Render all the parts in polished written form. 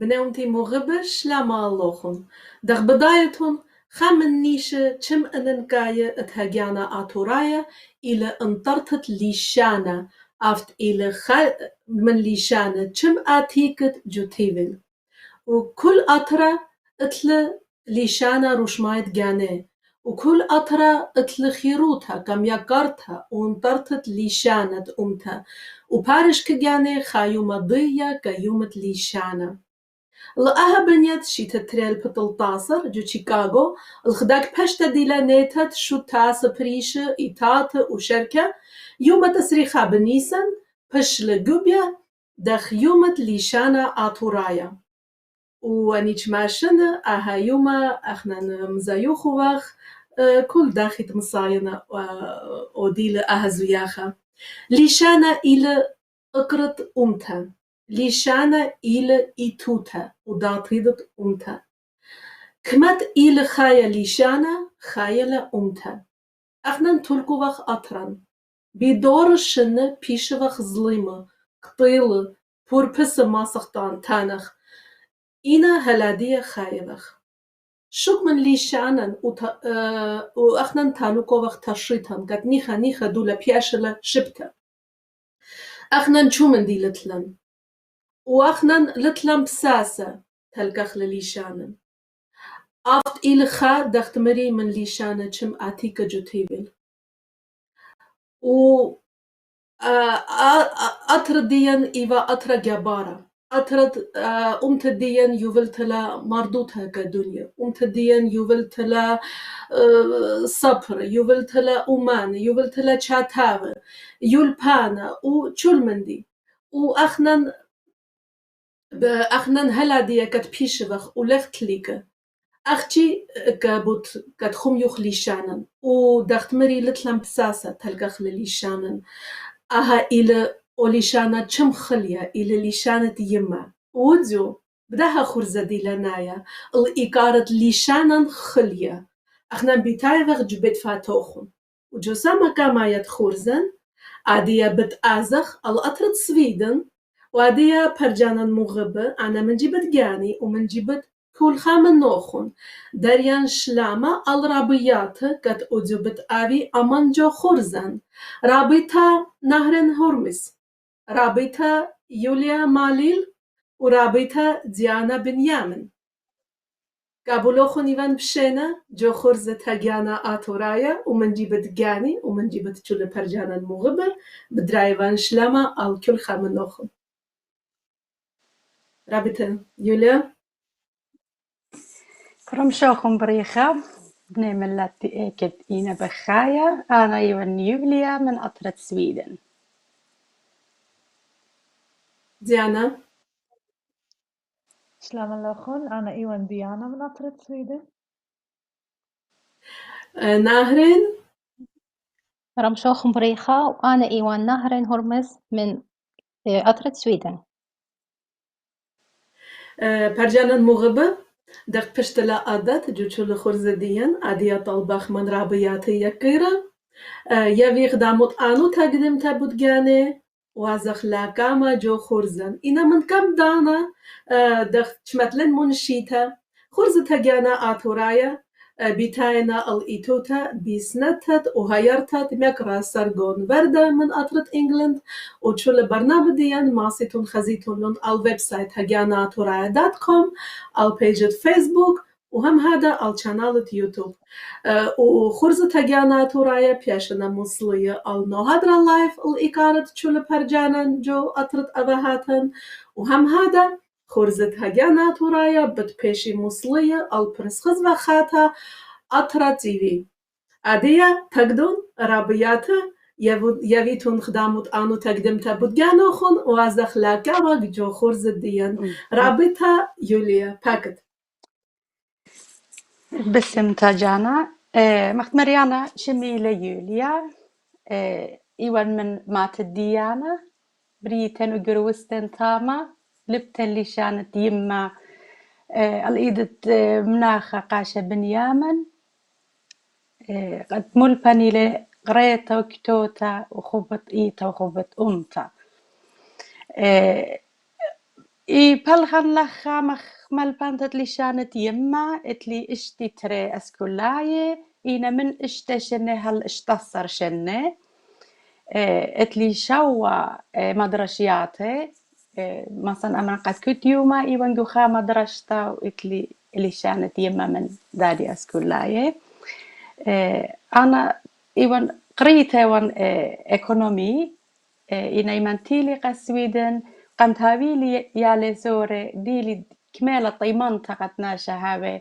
بناومتي مغبش لما اللوخن دغ بدايتهم خامن نيشة تشم أننكاية اتهاجانا آتورايا إلى انطرتت ليشانا أفت إلى من ليشانا تشم آتيكت جوتيفل وكل أطرة اتل ليشانا روشمايت جاني وكل أطرة اتل خيروتها كم يقرتها وانطرتت ليشانة أمتها وبارش كجاني خايومة ضية كيومة ليشانا لقاها بنيت شي تتريل بتلطاسر جو شيكاغو الخداك بشتا ديلا نيتت شو تاس بريشة إيتات وشركة يوم تسريخا بنيسن بش لقوبيا دخ يومت ليشانا آتورايا وانيش ماشن اها يوما اخنا مزايوخوخ كل داخت مصاينة وديل اها زوياخا ليشانا إلى اقرت أمتا ليشانا إلى إيتوتا وداطيدت أمتا كمت إلى خايا ليشانا خايا أمتا اخنا نتلقوخ أطران بدور الشنة بيشوخ ظلمة قطيلة بوربس ماسختان تانخ إنا هلادية خايبخ شوك من ليشانن وأخنا تالوكو وقت تشريطن قد نيخا دولا بياشلا شبتا أخنا نشو من دي لتلن وأخنا لتلن بساسة تلقخ لليشانن أفت إلى خا دخت مري من ليشانة شم آتيكا جوتيبل و أتردين إيوا أترا جبارة أترد أمتدين يوفلتلا مردوتها كدنيا أمتدين يوفلتلا صبر يوفلتلا أمان يوفلتلا شاتاوة يولبانا وشولمندي وأخنن هلا دي كت بيشبخ ولفت ليك أختي كبوت كت خم يخلي شانن ودخت مري لتلم بساسة تلقخ للي شانن أها إلى وليشانة تشم خلية إلى ليشانة يما ودزو بدها خرزة دي لنايا الإيقارة ليشانا خلية أخنا بيتايغ جبت فاتوخن وجو سما كما يتخرزن عادية بتأزخ الأطرد سويدن وعادية برجانا مغبة أنا من جبت جاني ومن جبت كل خامن نوخن دريان شلامة الرابيات قد أجبت أبي أمان جو خرزن رابطة نهرن هرمز رابطة يوليا ماليل ورابطة ديانا بنيامن قابلوخن إيوان بشينا جو خرزة تاجانا آتورايا ومن جيبت جاني ومن جيبت جولة برجانا المغبة بدرايوان شلامة الكل خامن نوخن رابطة يوليا كرم شوخم بريخة بني ملاتي اكد اينا بخايا انا ايوان يوليا من اطرة سويدن ديانا سلام عليكم أنا إيوان ديانا من أطرة سويدن ناهرين رمشوخ بريخة وأنا إيوان نهرين هرمز من أطرة سويدن برجانا المغبة دق بشتلا عادت جوشل خرزة ديان عادية طلباخ من رابياتي يكيرا يويخ داموت آنو تقدم تابوت جاني وازخ لاكاما جو خرزن إنا من كم دانا دق شمتلن منشيتا خرزة تجانا آتورايا بيتاينا الإيتوتا بيسنتت وهايرتت مكرا سرغون وردا من أطرة إنجلند وشل برنامج ديان ماسيتون خزيتون لون الويب سايت هجانا آتورايا .com البيجة فيسبوك وهم هذا القناة يوتيوب وخرزة تجانا تورايا بيشنا مصلية النهادرا لايف الإيقارة تشول برجانا جو أطرت أبهاتن وهم هذا خرزة تجانا تورايا بتبيشي مصلية البرسخز وخاتا أطرا تيفي عادية تقدون رابياتا يبيتون خداموت آنو تقدمتا بودجانو خون وازخ لاكاوا جو خرزة ديان رابطة يوليا باكت بسم تاجانا مخت مريانا شميلة يوليا ايوان من مات ديانا بريتن وقروستن تاما لبتن لشانت يما الإيدت مناخة قاشة بنيامن قد ملبني لغريتا وكتوتا وخبت إيتا وخبت أمتا بلغن لخا مخمل بانتت لشانت يما اتلي اشتي تري اسكولاي إينا من اشتشني هل اشتصر شني اتلي شوا مدرشياتي مثلا أنا قد كنت يوما إيوان جوخا مدرشتا واتلي اللي شانت يما من دادي اسكولاي أنا إيوان قريت إيوان إيكونومي إنا يمنتيلي قسويدن قمت هاويلي يالي سوري ديلي كمالة طيمان تقت ناشا هاوي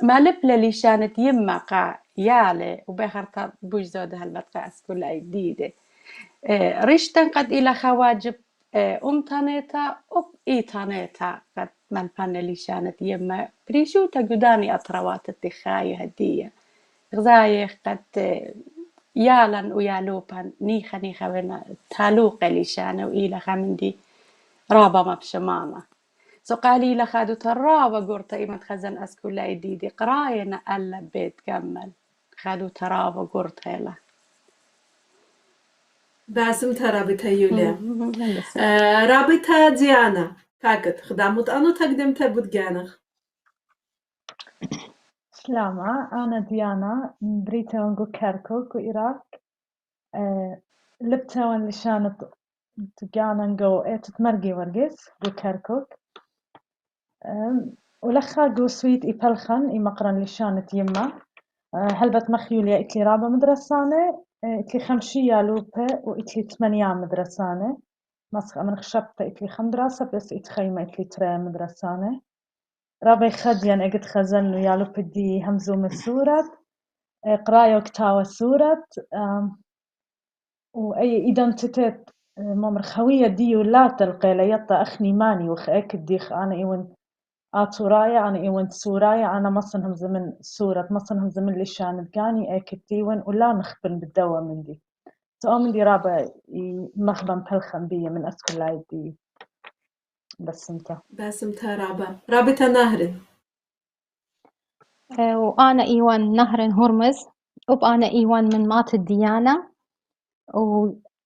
ما لبلا لي شانت يما قا يالي وبخرتا بوجزود هالبتقى أسكول أي ديدي ريشتن قد إلى خواجب أمتانيتا أب إيتانيتا قد مالبان لي شانت يما بريشو تقداني أطروات التخاي هدية غزايخ قد يالن ويالوبان نيخا ونا تالوق ليشانة وإيلا خامندي رابا ما بشمامة سو قالي لخادو ترابا قرطة إيما تخزن أسكولا ديدي قراينا ألا بيت كمل خادو ترابا قرطة له باسم رابطة يوليا رابطة ديانا فقط خدامت أنو تقدم تبود جانخ سلامة، أنا ديانا من بريتون كيركوك وإيراك. لبتون لشانت تجانا تتمرقي ورقس كيركوك. ولخا جو سويت إبلخن مقرن لشانت يما. هلبت مخيوليا إتلي رابا مدرسانة إتلي خمشية لوبة وإتلي 8 مدرسانة. مسخ من خشبت إتلي 5 دراسة بس إتخيمة إتلي 3 مدرسانة. رابي خديان اجت خزن ويالو بدي همزوم السورة قراية وكتاوة سورة وأي إيدنتيتيت ممر خوية دي ولا تلقي ليطا أخني ماني وخأك الديخ أنا إيوان آتورايا أنا إيوان سورايا أنا مصن همزة من سورة مصن همزة من لشان دقاني أكتيوان ولا نخبن بالدوا من دي تؤمن دي رابا مخبن بلخن بي من أسكولاي دي باسم رابطة نهر وأنا إيوان نهر هرمز وبأنا إيوان من مات الديانة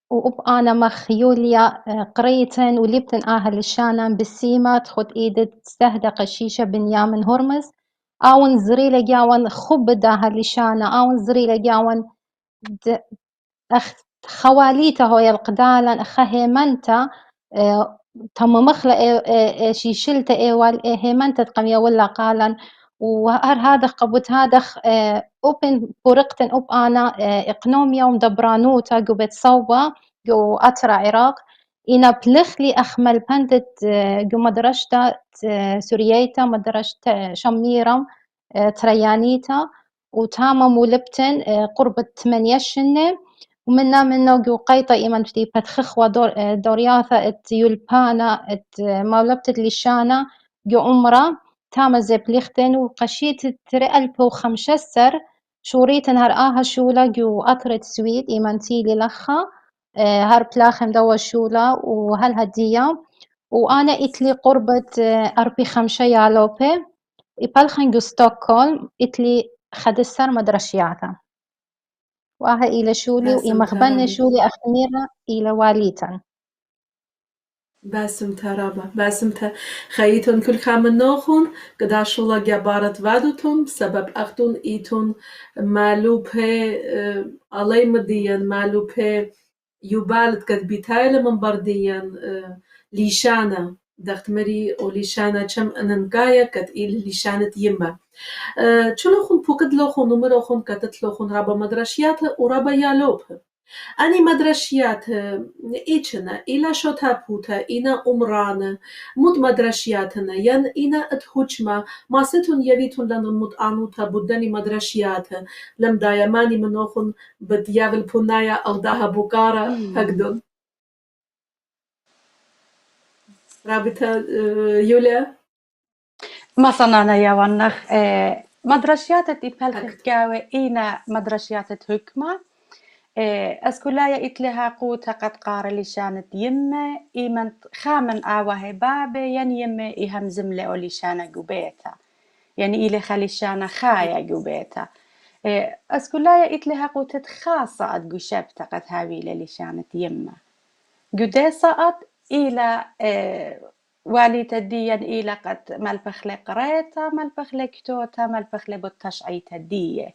وأنا مخيوليا قريتن ولبتن أهل الشانان بالسيمة تخد إيدت تستهدى قشيشة بنيامن هرمز أون زريلة جاون خب داهل الشانة أون زريلة جاون خواليته هو القدالن خهيمنتا تم مخلة شيشلت إيوال هيمنتا تقميا ولا قالن وهر هذا قبوت هذا أوبن بورقتن أوب أنا إقنوميا ومدبرانوتا قبت صوبة جو أترى عراق إنا بلخلي أخمل بندت جو مدرشتا سورييتا مدرشتا شميرم تريانيتا وتاما مولبتن قرب 8 سنة ومنا جو قيطة إيمان تدي بتخخوا دورياثا يلبانا مولبت لشانا جو عمرة تاما زبليختن وقشيت 2015 شوريتن هر آها شولا جو أطرت سويد إيمان تيلي لخا هر بلاخم دوا شولا وهل هدية وأنا إتلي قربة 4-5 يالوبي إبالخن جو ستوكهولم إتلي خدسر مدرشياتا وها إلى شولي وإمخبن شولي أخميرة إلى واليتن باسم خيتون كل خامن نوخون قدا شولا جبارت وادوتون بسبب أختون إيتون مالوبه علي مديان مالوبه يوبالت قد بيتايل من برديان ليشانا دخت مري أو ليشانا كم أننقايا قد إيل ليشانة يما چلوخون بوكد لوخون نمروخون كتت لوخون رابا مدرشيات ورابا يالوبه أني مدرشيات إيشنا إلا شوتا بوتا إنا أمرانا مد مدرشياتنا ين إنا أتهجما ما ستون يبيتون لنا مد آنوتا بدني مدرشيات لم دايماني منوخن بدياغل بونايا ألداها بوكارا هكدون رابطة يوليا مثلا أنا يا ونخ مدرشيات تبالخ جاوي إينا مدرشيات هكمة أسكولايا إتلها قوتا قد قار لشانت يمة إيمن خامن آوه بابي ين يمة إهم زملة أو لشانة جوبيتا يعني إلي خليشانة خايا جوبيتا أسكولايا إتلها قوتا خاصة أدقو شبتا قد هاوي لشانت يمة جودي ساعت إلى والي تديا إلى قد ملبخ لقريتا ملبخ لكتوتا ملبخ لبتشعي تدية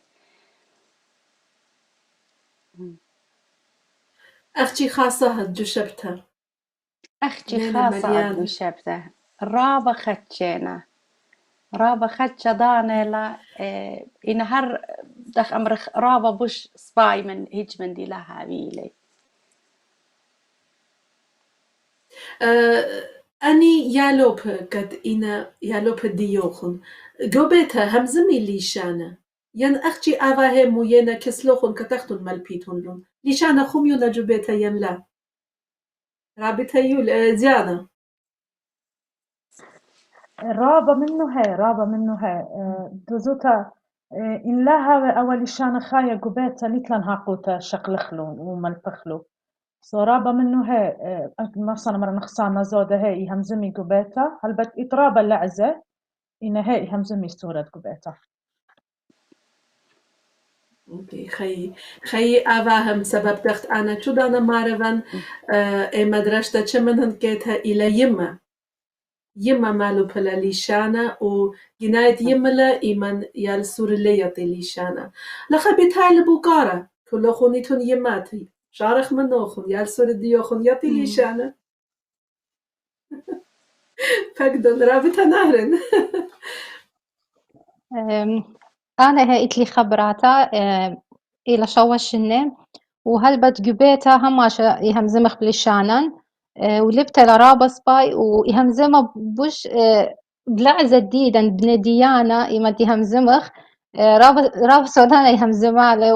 أختي خاصة جوشبتها أختي ليلة خاصة مليانة. أدو شبته رابا خدشينا رابا خدشة دانيلا إن هر دخ أمرخ رابا بوش سباي من هيج من دي لها بيلي أني يالوب قد إنا يالوب ديوخن جوبتها همزمي ليشانة ين أختي أواهي موينة كسلوخن كتختن ملبيتون لون ليشانة خميونا جوبتها ين لا رابطها يول زيادة رابا منه هاي دوزوتا إن لها أول شان خايا قبيتا ليتلان هاقوتا شقلخلون وملبخلو رابا منه هاي مثلا مرة نخصانا زودة هاي همزمي قبيتا هلبت إطرابا لعزة إن هاي همزمي سورة قبيتا اوكي خي أواهم سبب دخت أنا شو دانا مارفن مدرسة چمنن كيتها إلى يما مالو بلا ليشانا و جنايت يملا إيمن يال سور ليتي ليشانا لخا بيتهاي لبوكارا كلو خونيتون يماتي شارخ منوخن يال سور ديوخن يتي ليشانا فقدن رابطة نهرن أنا هي إتلي خبراتا إلى شوشنة وهلبت جبيتا هماشا يهمزمخ بلشانن ولبتا لرابا سباي ويهمزمها بوش بلعزة جديدا بنديانا إما يهمزمخ رابا سودانا يهمزمها له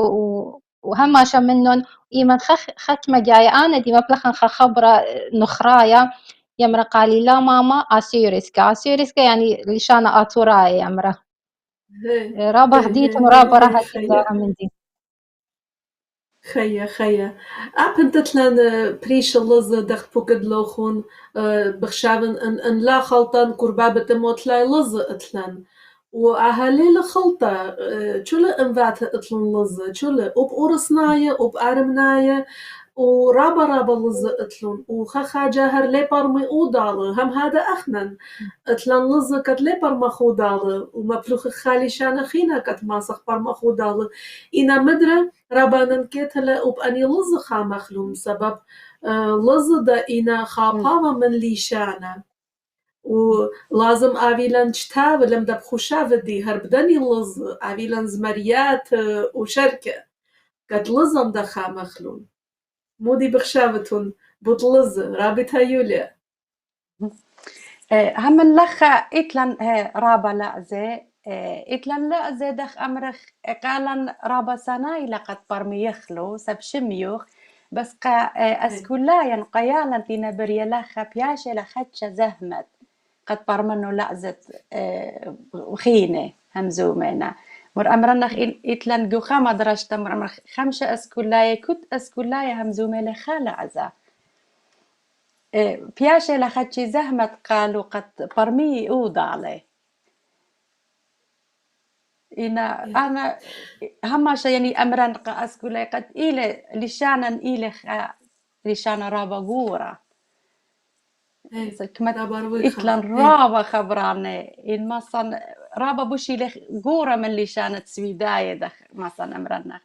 وهماشا منن إما ختمة جاية أنا ديما بلخن خبرة نخرايا يمرا قالي لا ماما أسيرسكا يعني لشانا آتوراي يمرا رابا هديت ورابا راها تدارها من دي خيا أبنتتلان بريش اللزة دخت بوكد لوخون بخشابن ان لا خلطان قربابة موتلاي لزة اتلان وأهالي لخلطة چولا انفات اتلان لزة چولا وب أورسنايا وب أرمنايا ورابا لزة اتلون وخخا جاهر ليبر مي أودالة هم هذا أخنن اتلان لزة كت ليبر مخودالة ومبلوخ خالي شانا خينا كت ماسخ بر مخودالة إنا مدرة رابانن كيتلا وبأني لزة خا مخلوم سبب لزة دا إنا خاباما من ليشانا ولازم آويلان تشتاو لم دب خوشاو دي هربداني لزة آويلان زمريات وشركة قد لزم دا خا مخلوم مودي بخشاوتون بطلزة رابطها يوليا هم اللخة إتلن رابا لأزة إتلن لأزة دخ أمرخ قالن رابا سناي لقد برمي يخلو سب شميوخ بس قا أسكولايا قيالا تينا بريا لخة بياشة لخدشة زهمت قد برمنو لأزة وخينة همزومينا مر أمرنخ إتلن جوخا مدرجة مر أمرخ خمسة أسكولايا كت أسكولايا همزومي لخالة عزا بياشة لخدشي زهمت قالوا قد برمي أوضى عليه أنا هماشا يعني أمرن قاسكولاي قد إلى لشانا إلى لشانا رابا غورا كمت إتلان رابا خبراني إن مثلا رابا بوشي لخ غورا من لشانة سويداية دخ مثلا أمرنا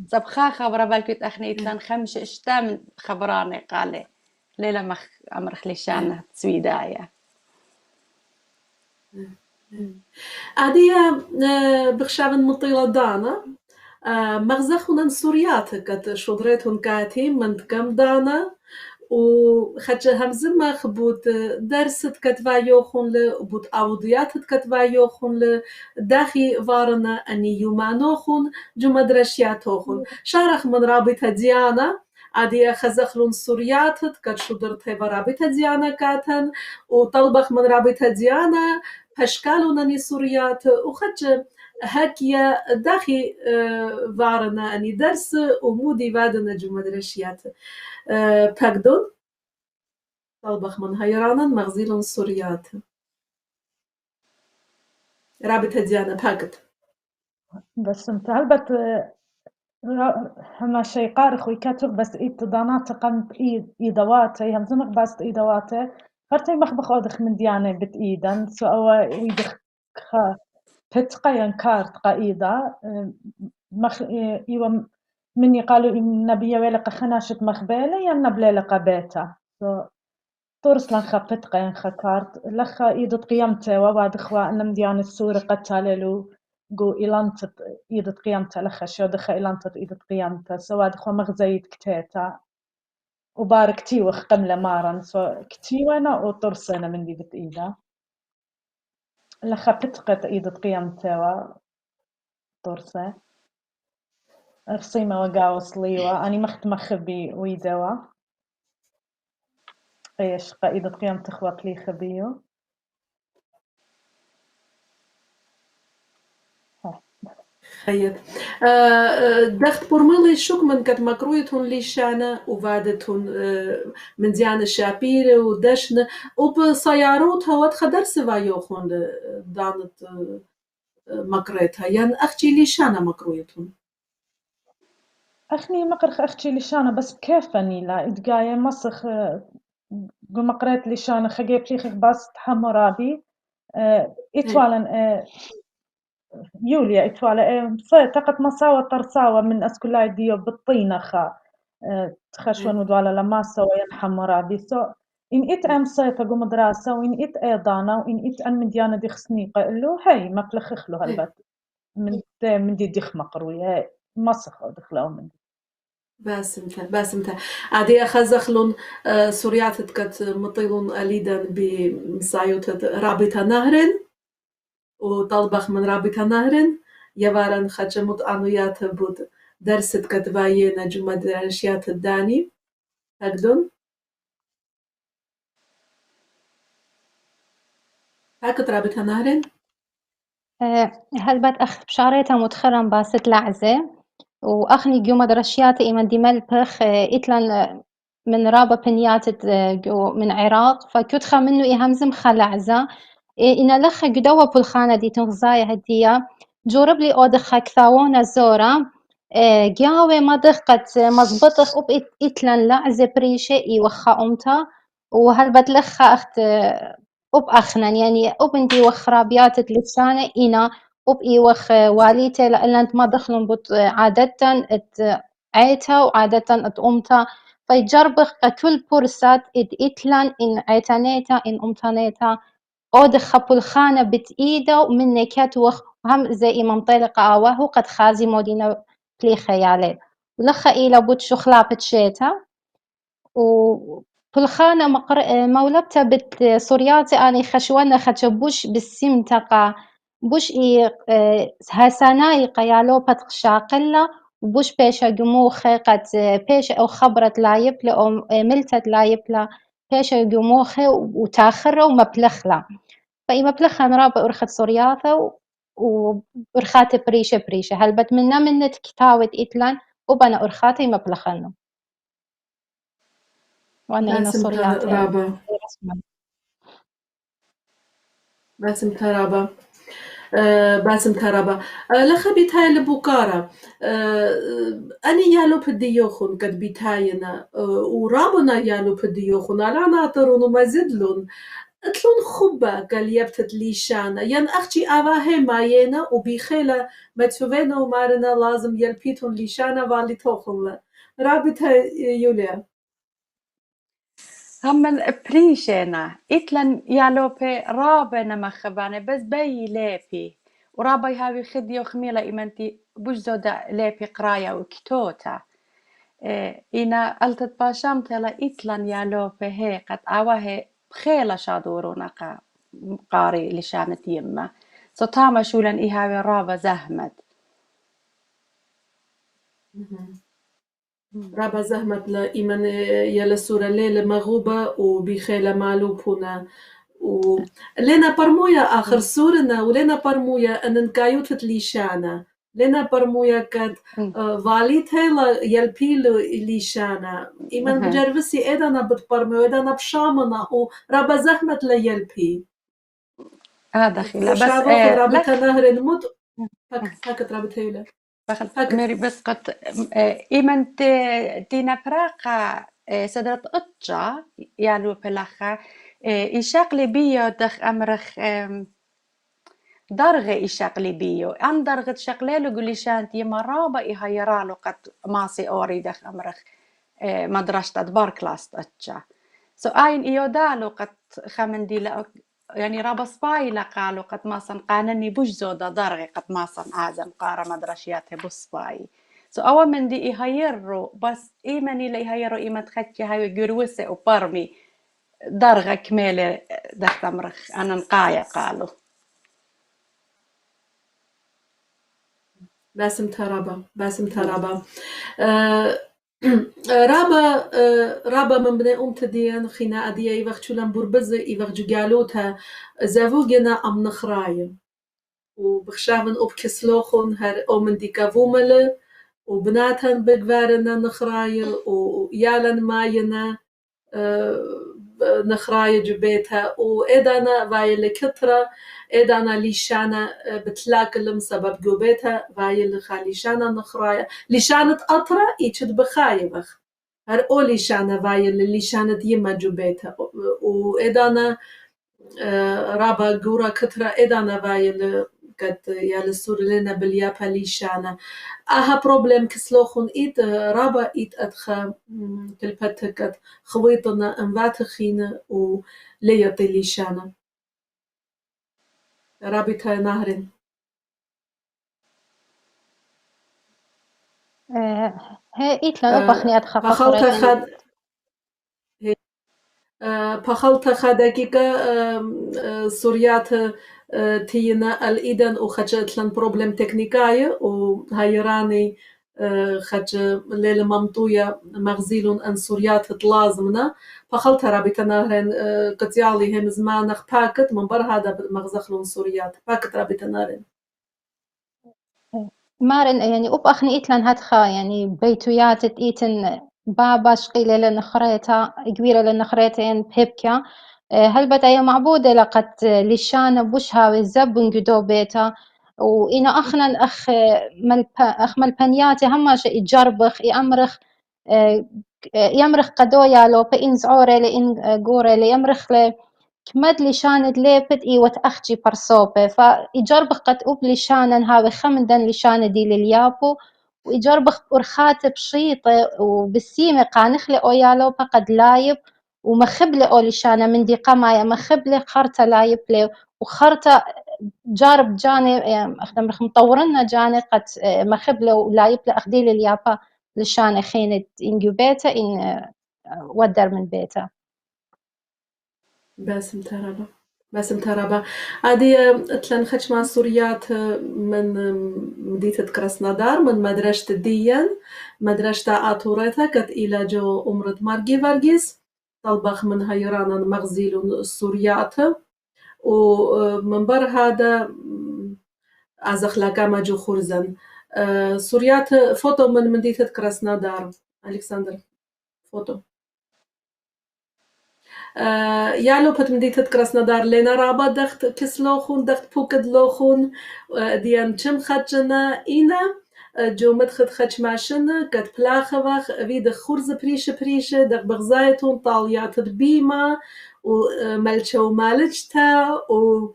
سبخا خبرا بالكت أخني إتلان خمش اشتام خبراني قالي ليلة مخ أمرخ لشانة سويداية عادية بخشابن مطيلة دانا مغزخون سوريات قد شدريتون كاتي منتقم دانا وخدش همزة خبوت درست كتبا يوخون بوت أوديات كتبا يوخون داخي فارنا أني يومانوخون جو مدرشياتوخون شارخ من رابطة ديانا عادية خزخلون سوريات قد شدرت رابطة ديانا كاتن وطلبخ من رابطة ديانا هشكالونني سوريات وخدش هكيا داخي فارنا أني درس ومودي فادنا جو مدرشيات بقدون طلبخ من هيرانا مغزيلون سوريات رابطة ديانا باقد بس انت هلبت هما شي قارخ ويكاتب بس دانات قمت إيدواته هم زمق باست إيدواته هرتي مخبخ أودخ من ديانة بت إيدن سو أو ويدخ بتقى ينكارت قايدة مخ إيوة مني قالوا إن نبيه ولقى خناشت مخبالة ين نبلة بيتا سو طورس لن خبتقى ينخكارت لخا إيدت قيمته وبعد إخوة أن مديان السورة قتاللو جو إلانتت إيدت قيمته لخا شو دخا إلانتت إيدت قيمته سو بعد إخوة مغزيت كتيتا وبارك تيوخ قملة مارن سو كتيونا وطرسنا من دي بت إيدا لخا بتقت إيدت قيمته وطرسة رسيمة وقاوس ليوة أني مخت مخبي ويدوا إيش قايدة قيم تخوات لي خبيو خيط دخت برملي شوك من قد مكرويتون ليشانة وفادتون من ديان الشابير ودشن وبسياروتها واتخدر سوايوخون دانت مكريتها يعني أختي ليشانة مكرويتون أخني مقرخ أختي لشانة بس بكيفني لا إدقاية مسخ قمقريت لشانة خجيب ليخ باس تحمرابي إتوالا يوليا إتوالا تقت مساوى طرساوى من أسكولاي ديو بالطينة خا تخشون ودوالا لما سوى ينحمرابي سو إن إت أم صيفة قوم دراسة وإن إت أيضانا وإن إت أن من ديانة دي خسنيقة إلو هاي ما بلخخ له هالبات من دي ديخ مقروية هاي مسخ دخلوا من دي باسمتا عادي أخذخلون سوريات كت مطيلون أليدا بمسايوت رابطة نهرن وطلبخ من رابطة نهرن يوارن خجمت أنويات بود درست كت باينا جمع درشيات الداني هكذون هاكت رابطة نهرن هلبت أخ بشاريتا متخرم باست لعزة وأخني جو مدرشيات إيمان دي ملبخ إتلان من رابا بنيات من عراق فكتخا منو إهمزم خلعزة إن لخا قدوة بالخانة دي تنغزايا هدية جورب لي أودخا كثاوونا زورا جاوي ما دقت مزبطخ أب إتلان لعزة بريشة وخا أمتا وهلبت لخا أخت أب أخنن يعني أب انتي وخرابيات لسانة إنا أب وخ واليته لأن ما دخلن بط عادة عيتها وعادة أمتا فيجربخ كل فرصة إتلان إن عيتانيتا إن أمتانيتا أود خبل خانة بتإيده ومن نكات وخ هم زي إمام طلقة أواه قد خازي مودينا بلي خياله ولخا إلى بوت شخلا بتشيتا وبالخانة مولبتا بت صورياتي أنا خشوانا خشبوش بالسمتقة بوش هساناي قيالو بتقشاقلا وبوش بيشا جموخي قد بيشا أو خبرت لايبلا أو ملتت لايبلا بيشا جموخي وتاخرة ومبلخلا فإما بلخا نرابا أرخت صورياثا وأرخات بريشة هلبت منا منت كتاوت إتلان وبنا أرخاتي مبلخنو وأنا إنا صوريات رابا باسم ترابا باسم ترابا لخا بيتاي لبوكارا أني يالو بديوخون قد بيتاينا ورابنا يالو بديوخون على ناطرون ومزدلون اتلون خبا قال يبتت ليشانا ين أختي أواهي ماينا وبيخيلا متفوينا ومارنا لازم يلبيتون ليشانا والي توخون رابطة يوليا هم بريشنا إتلن يالوبي رابنا مخبانة بس بي ليبي ورابي هاوي خدي وخميلة إيمانتي بجزودة ليبي قرايا وكتوتا إنا ألتت باشام تلا إتلن يالوبي هي قد أواهي بخيلة شادورونا قاري لشانة يمة سو تاما شولن إيهاوي رابا زهمت رابا زهمت لإيمان يلا سورة ليلة مغوبة وبيخيلة مالوبونا ولينا برمويا آخر سورنا ولينا برمويا أن نكايوتت ليشانا لينا برمويا قد واليتها يلبيلو ليشانا إيمان بجربسي إيدانا بتبرمو إيدانا بشامنا ورابا زهمت ليلبي هذا خلا بس رابطة نهر المد هكت رابطة يولا ميري بس قد إيمن تينا براقة سدرت أتجا يالو بلاخا إشاقلي بيو دخ أمرخ درغة إشاقلي بيو أن درغة شقلالو قوليشان تي مرابا إهايرالو قد ماسي أوري دخ أمرخ مدرسة باركلاس أتجا سو آين إيودالو قد خمن دي يعني رابا سباي قالوا قد ما صن قانني بوش زودا درغي قد ما صن أعزم قارة مدرشياته بسباي سو أول من دي يهيرو بس إيماني لي يهيرو إيمان تخدي هاي جروسة وبرمي درغة كمالة دخت أمرخ أنا نقايا قالوا باسم ترابا رابا من بني تدين خينا أديا يوخ شولان بربز يوخ جوغالوتا زاوجنا أم نخراي وبخشافن أبكسلوخون هر أومن ديكا فومل وبناتن بقوارنا نخراي ويالن ماينا نخراي جبيتها وإدانا وايل كترة إدانا ليشانا بتلاكلم سبب جوبيتها وايل خاليشانا نخراي ليشانة أطرة إيشد بخايبخ هر أو ليشانا وايل ليشانة يما جوبيتها وإدانا رابا جورا كترة إدانا وايل قد يال سورلنا باليابا ليشانا أها بروبلم كسلوخون إيد رابا إيد أدخا تلبتكت خويطنا أنباتخين وليطي ليشانا رابطة نهرين هي إيتلا نبخني أدخل بخلت خد بخلت دقيقة سوريات تينا الإيدن وخجت لن بروبلم تكنيكاية وهايراني خج ليلة ممطوية مغزيلون أن سوريات تلازمنا بخلت رابطة نهرين قتيالي هم زمانخ باكت من بر هذا مغزخلون سوريات باكت رابطة نهرين مارن يعني أب أخني إيتلان هدخا يعني بيتويات إيتن بابا شقيلة لنخريتا قويرة لنخريتين بهبكا هل بدأ معبودة لقد لشانة بوشها والزبن قدو بيتا وإنا أخنا أخ ملبنياتي هما شيء يجربخ يأمرخ يمرخ قدويا لو بإن زعوري لإن قوري ليمرخ كمد لشانت ليبت إي وتأخجي برصوبة فيجربخ قد أوب لشانن هاوي خمدن لشانة دي لليابو ويجربخ أرخات بشيطة وبالسيمة قانخلي أو يالو قد لايب ومخبلة أو لشانة من دي قمايا مخبلة خرطة لايب لي وخرطة جارب جاني أخدم رخ مطورنا جاني قد مخبلة ولايب لأخدي لليابا لشانة خينة إنجوبيتا إن ودر من بيتا باسم ترابا هذه تلان خدش مع سوريات من مدينة كراسنودار من مدرسة الديان مدرسة آتوريتا كت إلى جو أمرة مارجي فارجيس طلبخ من هيرانا مغزيل السوريات ومن بر هذا أزخلاقا ما جو خورزن سوريات فوتو من مدينة كراسنودار ألكسندر فوتو يالو بت مدينة كراسنودار لنا رابا دخت كسلوخون دخت بوكد لوخون ديان چم خدجنا إنا جو مدخد خدش ماشن قد بلاخوخ ويد خورز بريشة دخ بغزايتون طاليات بيما وملشو مالجتا و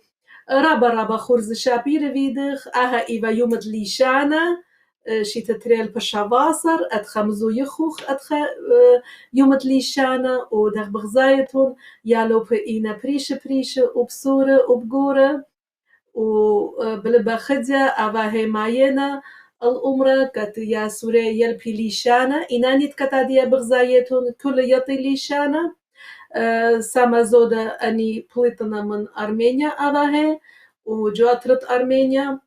رابا خورز شابير ويدخ أها إيوا يومد ليشانا شيت تريل بشافاصر أتخمزو يخوخ يومت ليشانا ودخ بغزايتون يالو بإينا بريشة وبصورة وبقورة وبلبا خديا أبا هي ماينا الأمرة كت يا سوري يلبي ليشانا إنانيت كتاديا بغزايتون كل يطي ليشانا سما زودا أني بليتنا من أرمينيا أبا هي وجواترت أرمينيا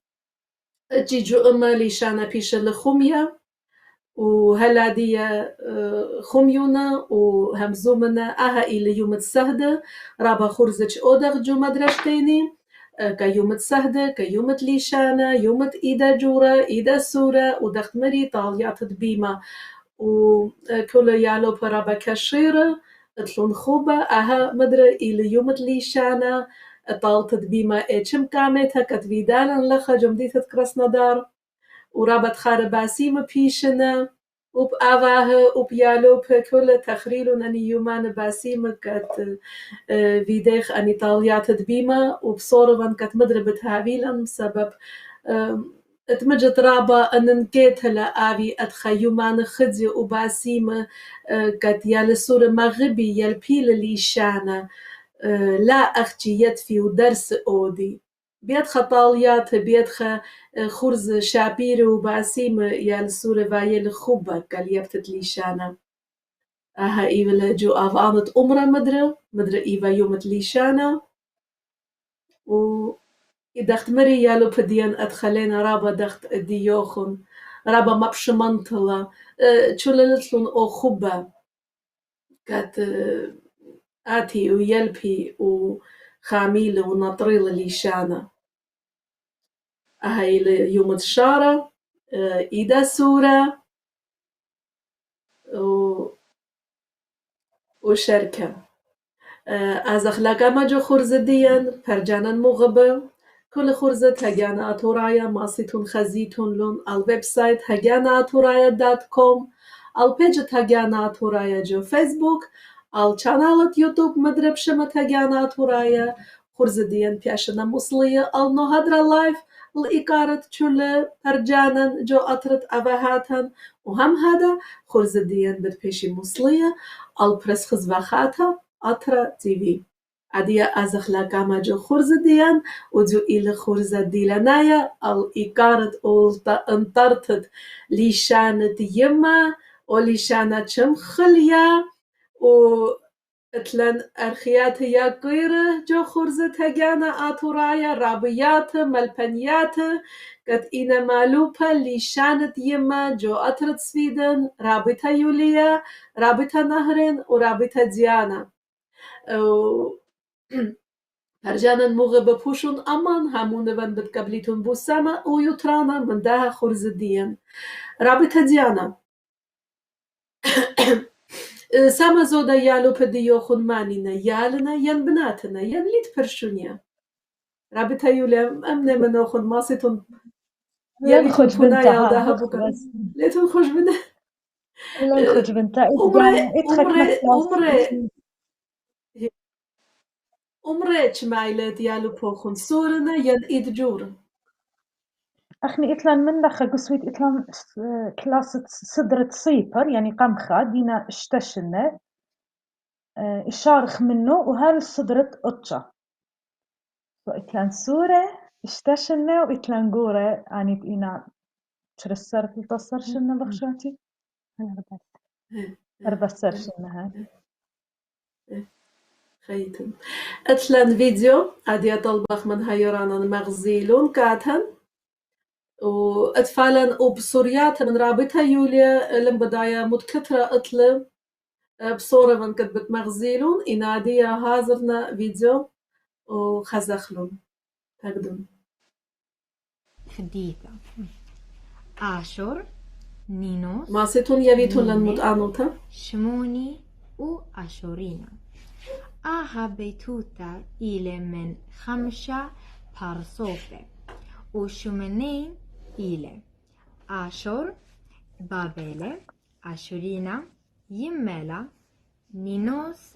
جيجو أما ليشانا بيشة لخوميا وهلا دي خميونا وهمزومنا أها إلى يوم السهدة رابا خرزج أودغ جو مدرشتيني كيوم السهدة كيوم ليشانا يوم إيدا جورا إيدا سورة ودخت مري طاليات بيما وكل يالو برابا كشيرة تلون خوبة أها مدرة إلى يوم ليشانا طالت بيما إيشم كامتها كتفيدالا لخا جمديثة كراسنودار ورابط خار باسيم بيشنا وبأواه وبيالو بكل تخريل أن يومان باسيم كت فيديخ أن إيطاليات دبيمة وبصورة كت مدربة هابيلا بسبب اتمجد رابا أن نكيت لآبي أتخيومان خدي وباسيم كت يال سورة مغربي يالبيل ليشانا لا أختي يدفي ودرس أودي بيدخ طاليات بيدخ خرز شابير وباسيم يال سورة فايل خوبة قال يبتت ليشانا أها إيولا جو أفانت أمرا مدرة إيفا يومت ليشانا و دخت مري يالو بديان أدخلينا رابا دخت ديوخن رابا مبشمنطلة تشوللتلون أو خوبة كات آتي ويلبي وخاميل ونطريل ليشانا أهاي يوم الشارة إيدا سورة وشركة أزخلاقا ماجو خرزديان فرجانا مغبة كل خرزة هجانا أتورايا ماسيتون خزيتون لون الويب سايت هجانا أتورايا .com البيج هجانا أتورايا جو فيسبوك القناة يوتيوب مدرب شمت هجانا أتورايا خرزديان بياشنا مصلية النهدرة لايف الإقارة شل فرجانا جو أطرت أبهاتن وهم هذا خرزديان بدبيشي مصلية البرس خزبخاتها أطرة تي في عديا أزخلاقا ماجو خرزديان وجو إلى خرزة ديلانايا الإقارة انطرتت ليشانة يما وليشانة شمخليا اتلن أرخيات يا قيرة جو خرزة هجانا آتورايا رابيات ملبنيات قد إنا مالوبا ليشانة يما جو أطرت سويدن رابطة يوليا رابطة نهرين ورابطة ديانا هرجانا مغبة بوشون أمان همون بن بتقبليتون بوسامة ويطرانا من داها خرزديان رابطة ديانا ساما زودا يالو بديو خون مانينا يالنا ين بناتنا ين ليت برشونيا رابطة يولي أمنا منو خون ماسيتون لن خج بونا بنتها يالداها بس بوكا ليتون خوش بنا لن خج بنتها أمري تشمايلة ديالو بوخون سورنا ين إيد جورا أخني إتلان من دخل قسويت إتلان كلاسة صدرة صيبر يعني قمخة دينا اشتشنا إشارخ منه وهل صدرة أطشة وإتلان سورة اشتشنا وإتلان قورة يعني بإنا ترسرت التصر شنا بخشاتي أربسر شنا خيتن أتلان فيديو عادي طلبخ من هايرانا مغزيلون كاتهن وأتفعلن وبصوريات من رابطة يوليا لم بداية متكترة أطلب بصورة من كتبت مغزيلون إنادية هازرنا فيديو وخزخلون تقدم حديثة آشور نينوس ما سيتون يبيتون للمتآنوتا شموني وآشورينا آها بيتوتا إلى من 5 بارصوفة وشمنين إلى آشور بابيلة آشورينا يملا نينوس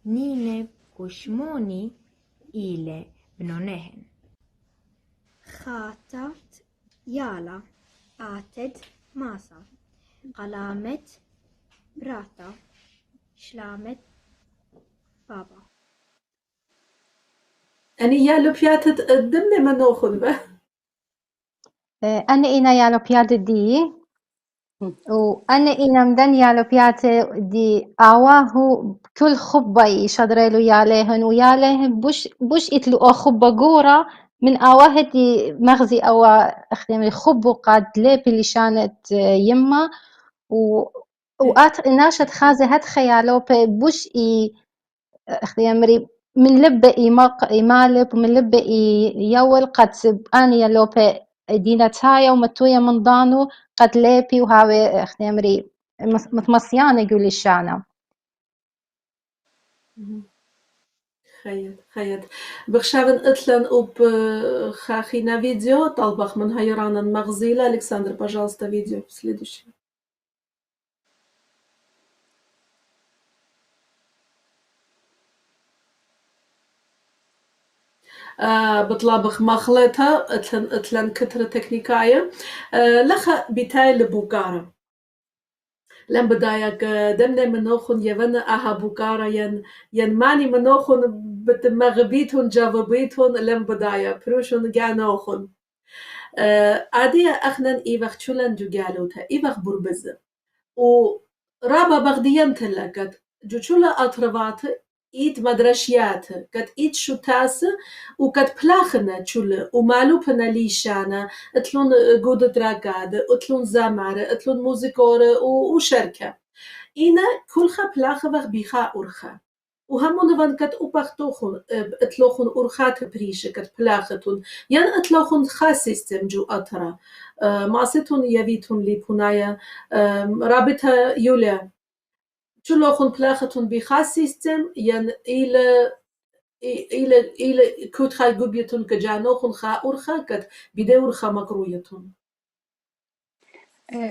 نينب وشموني إلى بنونهن خاتت يالا آتد ماسا قلامت براتا شلامت بابا أني يا لبياتت قدمني ما ناخذ به أنا إنا يا لبيات دي وأنا إنا مدن يا لبيات دي أواه كل خبة يشدرلو يالهن ويالهن بوش إتلو أو خبة جورا من أواه دي مغزي أو أخدم خبو قاد لبي لشانت يما وآت ناشد خازي هاد خيالو بوش أخدم من لبة إمالب ومن لبة يول قد سب أنا يلوبة دينا تايا ومتويا من ضانو قد ليبي وهاوي أخدمري متمصيانة يقول الشانا خيط بخشابن اتلن об хахина видео, талбах من хайранан Махзила. Александр, пожалуйста, видео следующее. بطلبخ مخلطة اتلن كتر تكنيكاية لخا بتاي بوكارا لم بدايك دمنا منوخن يفن اها بوكارا ين ماني منوخن بتمغبيتون جاوبيتون لم بدايا بروشون جانوخن عادية اخنن ايوخ چولن جو جالوتا ايوخ بربزة و رابا بغديان تلقت جو چولا اطربات إيد مدرشيات قد إيد شو تاس وقد بلاخنا شول ومالوبنا ليشانا اتلون جود دراجاد اتلون زمر اتلون موسيقور وشركة إنا كلها بلاخة بيخا أورخا وهمون فان قد أبختوخن اتلوخن أورخات بريشة قد بلاختون ين اتلوخن خاص سيستم جو أطرا ماسيتون يبيتون لبنايا رابطة يوليا چلوخن پلاختون بخاص سیستم ین إلى كود خا جوبيتون كجانوخن خا أورخا كت بدور خا مكرويتون.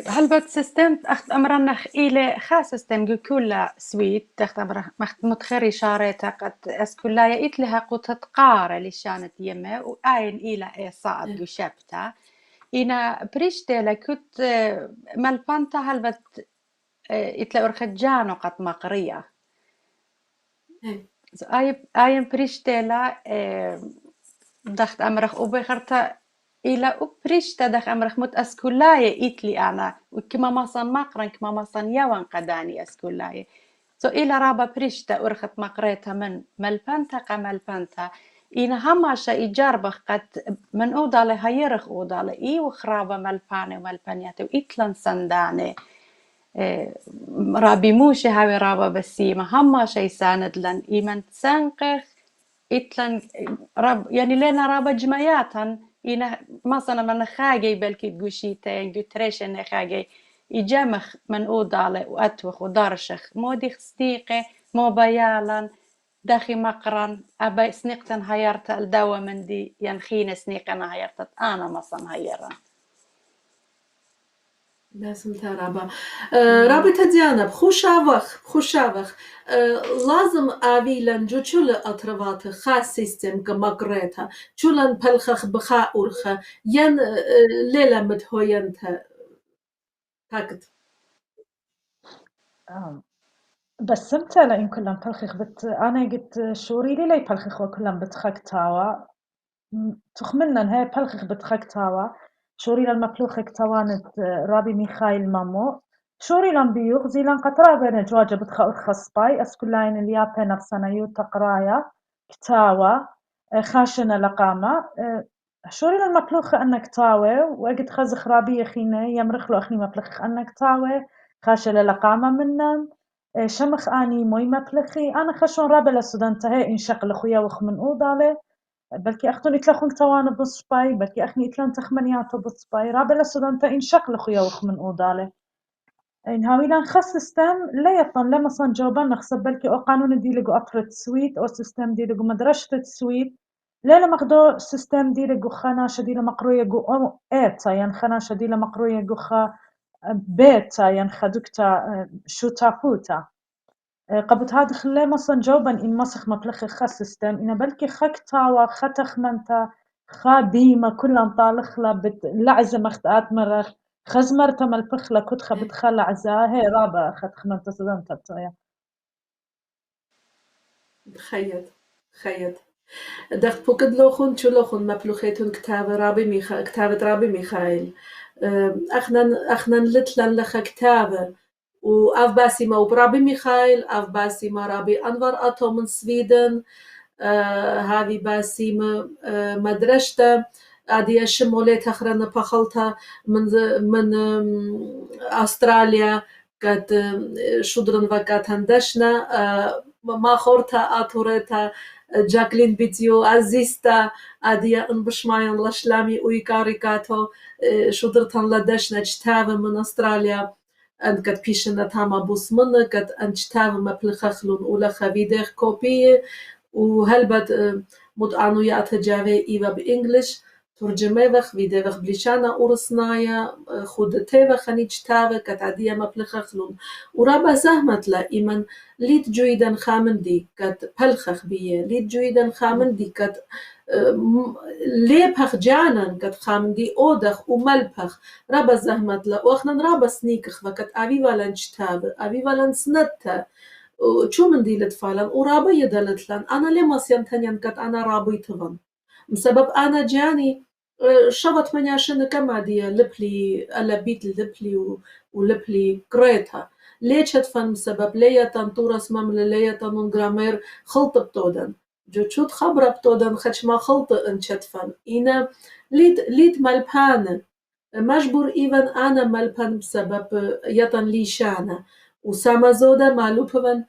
هل بات سيستم أخت أمرنخ إلى خا سيستم جو كلا سويت تخت أمر متخري شارته قد أسكلا يأتي لها قطة قارة لشانت يمه وآين إلى صعد جو شبته إنا بريشته لكت ملبانتا هل بات إتلا أرخت جانو قد مقرية. آيم بريشتلا دخت أمرخ وبخرتا إلى بريشتا دخ أمرخ مت أسكولاية إتلي أنا وكما مصن مقرن كما مصن يوان قداني أسكولاية إلى رابا بريشتا أرخت مقريتها من ملبانتا قملبانتا إنا هماشا إجاربخ قد من أودالي هيرخ أودالي وخرابا ملباني وملبانياتي وإتلن سنداني رابي موشي هاوي رابا بسيمة هما شي ساند لن إيمان تسنقخ إتلن راب يعني لنا رابا جمعياتن إنا مثلا من خاجي بلكي تقوشيتين قتريشن خاجي إجامخ من أودالي وأتوخ ودارشخ مودي خستيقي مو بيالن داخي مقرن أبا سنيقتن هيارتا الدوا من دي ينخين سنيقنا هيارتا أنا مثلا هيران لازم ترابا رابطة ديانا بخوشاوخ لازم آويلن جو چول أطروات خاص سيستم كمقريتا چولن پلخخ بخا أورخا ين ليلة متهوين تاكد بس سمتا لإن كلهم بلخخ أنا قلت شوري لي بلخخ وكلهم بتخك تاوا تخملنا هاي بلخخ بتخك تاوا شوري للمبلوخك توانت رابي ميخايل مامو شوري لن بيوغ زي لن قطرا بين جواجة بتخا أرخص باي أسكولاين اليابا نفسنا يو تقرايا كتاوا خاشنا لقامة شوري للمبلوخ أنك تاوي وقت خزخ رابي خيني يمرخلو أخني مبلخ أنك تاوي خاشة لقامة منن شمخ آني موي مبلخي أنا خشون رابي لسودان تهي إن شغل خويا وخ من أودالي بلكي أختون إتلخون توانا بصباي بلكي أخني إتلان تخمنياتو بصباي رابي لسودان تا إن شغل خويا وخ من أودالي إن هاويلان خاص سيستم لا يطن لما صن جوابان نخصب بلكي أو قانون دي لقو أطرة سويت أو سيستم دي لقو مدرشة سويت لا لما قدو سيستم دي لقو خاناشة دي لمقروية قو أو إيتا ين خاناشة دي لمقروية قو خا بيتا ين خدوكتا شو تاكوتا قبت هاد خلي مصن جوبا إن مسخ مبلخ خاص سيستم إن بلكي خك تاوا ختخ منتا خا بيما كلن طالخ لا لعزة مختات مرخ خزمرتا ملبخ لا كنت خبت خلا عزا هي رابا ختخ منتا سدان تبتايا خيط دخت بوكد لوخون چو لوخون مبلوخيتون كتاب رابي ميخائيل أخنن لتلن لخ كتابة وأف باسيما وبرابي ميخائيل أف باسيما رابي أنور أتو من سويدن هذه باسيما مدرشتا عادي شموليت أخرنا بخلطة من أستراليا قد شدرن وقت هندشنا ما خورتا أطورتا جاكلين بيتيو عزيزتا عادية انبشمايان لشلامي ويكاريكاتو شدرتان لدشنا جتابة من أستراليا أن قد بيشنا تاما بوس منه قد أن جتابة مبلخخلون أولا خبيديخ كوبية وهلبت متعنويات جاوي إيوا بإنجلش ترجمة ويدوخ بليشانا أورسنايا خودتي وخنيج تاوي كتعدية مبلخخلون ورابا زهمت لا إيمن ليت جويدا خامن دي كت بلخخ بيه ليت جويدا خامن دي كت ليبخ جانا كت خامن دي أودخ وملبخ رابا زهمت لا وأخنا رابا سنيكخ وكت أبي والنش تاوي أبي والن سنتا شو من دي لتفعلن ورابا يدلتلن أنا لما سينتنين كت أنا رابيتفن بسبب أنا جاني شبط من عشان كما دي لبلي ألا بيت لبلي ولبلي قريتها ليش هتفن بسبب ليتن تورس ممل ليتن جرامير خلط بتودن جو شوت خبرة بتودن خدش ما خلط انشتفن إنا ليت ملبان مجبور إيفن أنا ملبان بسبب يتن ليشانا وسما زودا مالوبن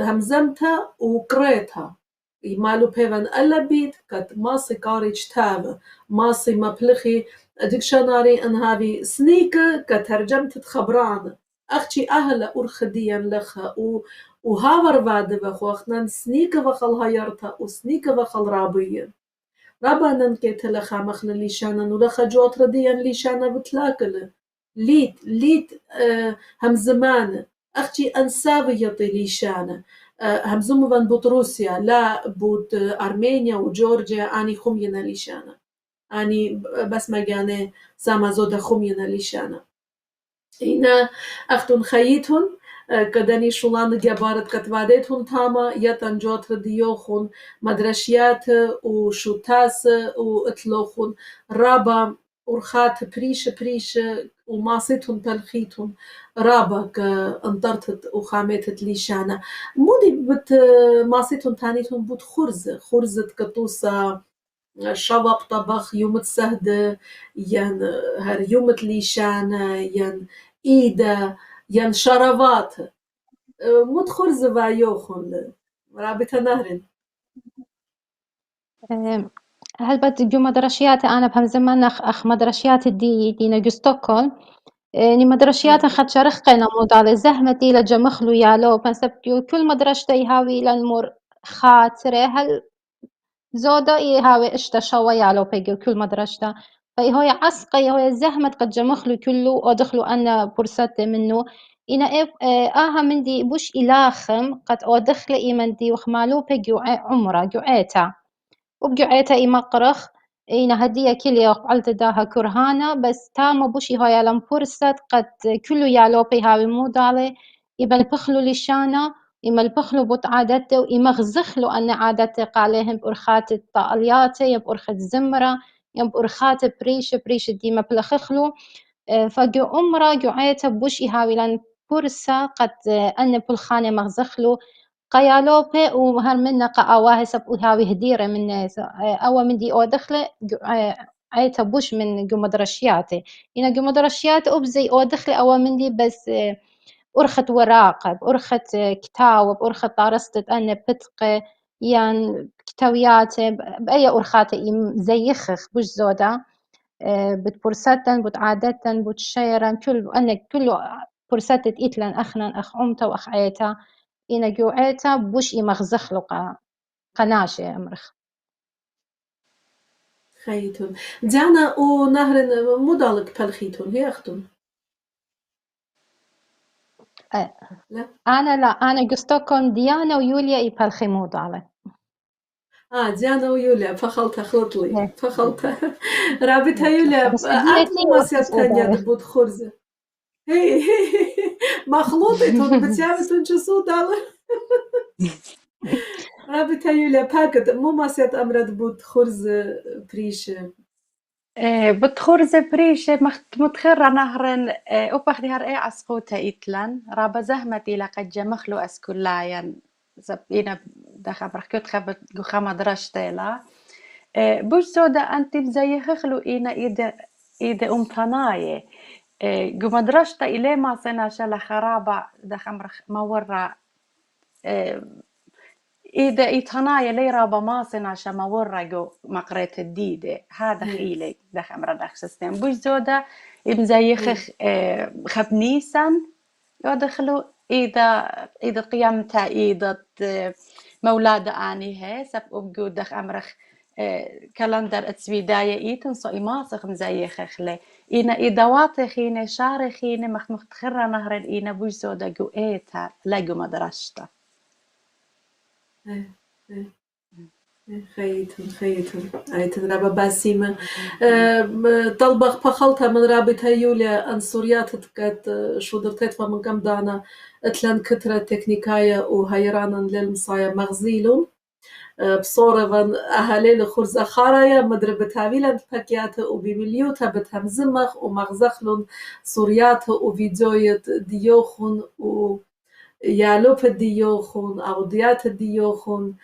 همزمتها وقريتها مالو بيفن ألا بيت كت ماسي كاريج تاب ماسي مبلخي ديكشناري ان هذه سنيكة كترجمت خبران أختي أهلا أرخديا لخا وهاور بعد بخوخنا سنيكة وخل هايرتا وسنيكة وخل رابية رابانا كيت لخا مخنا ليشانا ولخا جوت رديا ليشانا بتلاكل ليت هم زمان أختي أنسابي يطي ليشانا همزوم van بوت روسيا لا بوت أرمينيا وجورجيا أني خمينا ليشانا أني بس مجاني سامازودا خمينا ليشانا إنا أختن خيتهن كدني شولان جبارت كتوادتهن تاما يتن جوت رديوخن مدرشيات وشوتاس واتلوخن رابا ورخات بريش وماسيتهم تلخيتهم رابك انطرتت وخامتت ليشانا مودي بت ماسيتهم تانيتهم بوت خرزة كتوسا شباب طبخ يومت سهدة ين هر يومت ليشانا ين إيدا ين شرابات مود خرزة وايوخن رابطة نهرن هل بدي مدرشيات أنا بهم زمان أخ مدرشيات دينا جو ستوكهولم ني مدرشيات خد شرخنا موضع زحمة دي لجمخلو يالو بنسبتيو كل مدرشة يهاوي للمور خاطرة هل زودا يهاوي اشتا شوا يالو بيجو كل مدرشة فهي عسقي هي زحمة قد جمخلو كله أدخلو أنا برسات منه إنا آها مندي بوش إلاخم قد أدخل إيمندي وخمالو بيجو عمره جوعيتا وبجوعيتا مقرخ إينا هدية كليا وقعلت داها كرهانة بس تاما بوشي هاي لم فرصت قد كلو يالوبي هاوي مودالي إما البخلو لشانا إما البخلو بوت عادته وإما غزخلو أن عادته قاليهم بأرخات الطالياتي بأرخات زمرة بأرخات بريش ديما بلخخلو فجو أمرا جوعيتا بوشي هاوي لن فرصة قد أن بالخانة مغزخلو قيالوبي وهرمنا قاواه سب وهاوي هديرة من أو من دي أو دخلة عيتا بوش من جو مدرشياتي إنا جو مدرشيات أبزي أو دخلة أو من دي بس أرخت وراقب أرخت كتاوب أرخت طارستت أنا بتقى يعني كتاويات بأي أرخاتي زيخخ بوش زودا بتبرساتن بتعادتن بتشيرن كله برساتت إتلن أخنا أخ عمتا وأخ عيتا إنا جوعيتا بوش مغزخلو قناشة أمرخ خيتون ديانا ونهر مودالك بالخيتون هي أختون لا أنا قستوكم ديانا ويوليا يبالخي موضالة ديانا ويوليا خلط لي فخلط رابطها يوليا بس أنت مو ماسيات تانية دبوت خرزة هي مخلوطتهم بتجابتون شو صوتالة رابطها يوليا باكت مو ماسيات أمرد بوت خرزة بريشة بتخرز بريشة متخرة نهرن أبخدي هر عصفوتا إتلان رابا زهمتي لقد جمخلو أسكولايان زبينا دخل بركوت خبت جو خما درشتيلا بوش زودا أنت بزي خخلو إيدا أمتناية جو مدرشتا إلي ما سنا شلا خرابة دخل مورا إذا إتنايا لي رابا ماسن عشان ما ورقوا مقريت الديدة هذا خيلي دخ أمر دخ سيستم بوش زودا إبن زي خب نيسان يدخلوا إذا قيمتا إذا مولادة آني هي سب أبجو دخ أمرخ كالندر اتسويداية إيتن صو إماسخ مزاي خخلي إينا إدوات خيني شار خيني مخ تخرى نهر إينا بوش زودا جو إيتا لقو مدرشتا خيتن أيتن رابا باسيمة طلبخ بخلطة من رابطة يوليا أن سوريات تكت شودرتت ومن كم دانا اتلان كترة تكنيكاية وهيرانا للمصايا مغزيلون بصورة van أهالي خرزة خارايا مدربة تاويلا باكيات وبمليوتا بتهمزمخ ومغزخلون سوريات وفيديويت ديوخون ويالوب ديوخون أو ديات ديوخون